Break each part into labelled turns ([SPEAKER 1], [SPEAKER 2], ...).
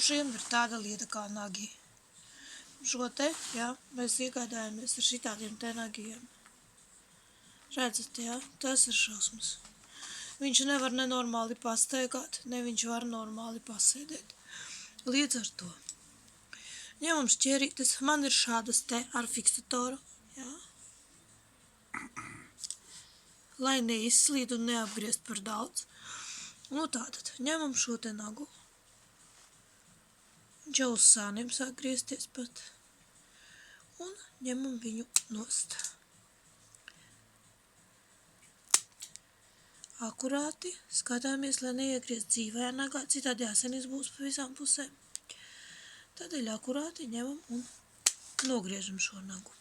[SPEAKER 1] augušiem ir tāda lieta kā nagi. Šo te, jā, mēs iegādājamies ar šitādiem te nagiem. Redzat, jā, tas ir šausmas. Viņš nevar nenormāli pastaigāt, ne viņš var normāli pasēdēt. Līdz ar to. Ņemam šķierītes, man ir šādas te ar fiksatoru, jā. Lai neizslīd un neapgriezt par daudz. Nu tātad, ņemam šo te nagu. Viņš jau uz sāniem sāk griezties pat. Un ņemam viņu nost. Akurāti skatāmies, lai neiegriezt dzīvajā nagā, citādi asinis būs pa visām pusēm. Tādēļ akurāti ņemam un nogriežam šo nagu.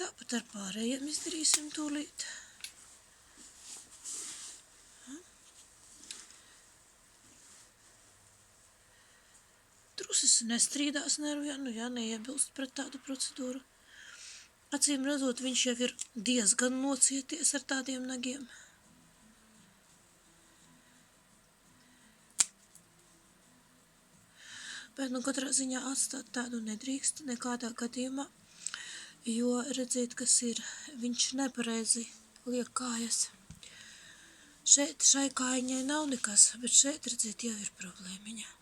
[SPEAKER 1] Tāpat ar pārējiem izdarīsim tūlīt. Trusis nestrīdās nervjā, nu jā, neiebilst pret tādu procedūru. Acīm redzot, viņš jau ir diezgan nocieties ar tādiem nagiem. Bet nu katrā ziņā atstāt tādu nedrīkst nekādā gadījumā, jo redziet, kas ir, viņš nepareizi liek kājas. Šeit šai kājiņai nav nekas, bet šeit, redziet, jau ir problēmiņa.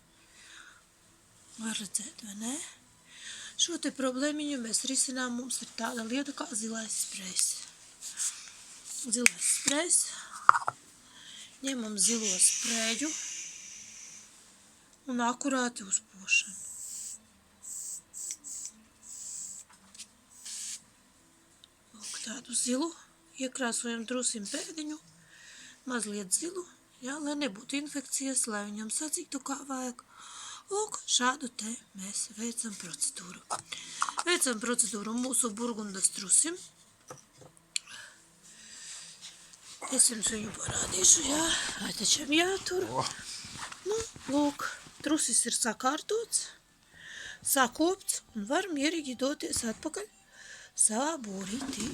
[SPEAKER 1] Var redzēt, vai ne? Šo te problēmiņu mēs risinām, mums ir tāda lieta kā zilais sprejs. Zilais sprejs. Ņemam zilo spreju un akurāti uzpošanu. Lūk, tādu zilu. Iekrāsojam drusim pēdiņu, mazliet zilu, jā, lai nebūtu infekcijas, lai viņam sacītu kā vajag. Lūk, šādu te mēs veicam procedūru. Veicam procedūru mūsu burgundas trusim. Es jums viņu parādīšu, jā, tačam jātur. Nu, lūk, trusis ir sakārtots, sakopts un var mierīgi doties atpakaļ savā būrītī.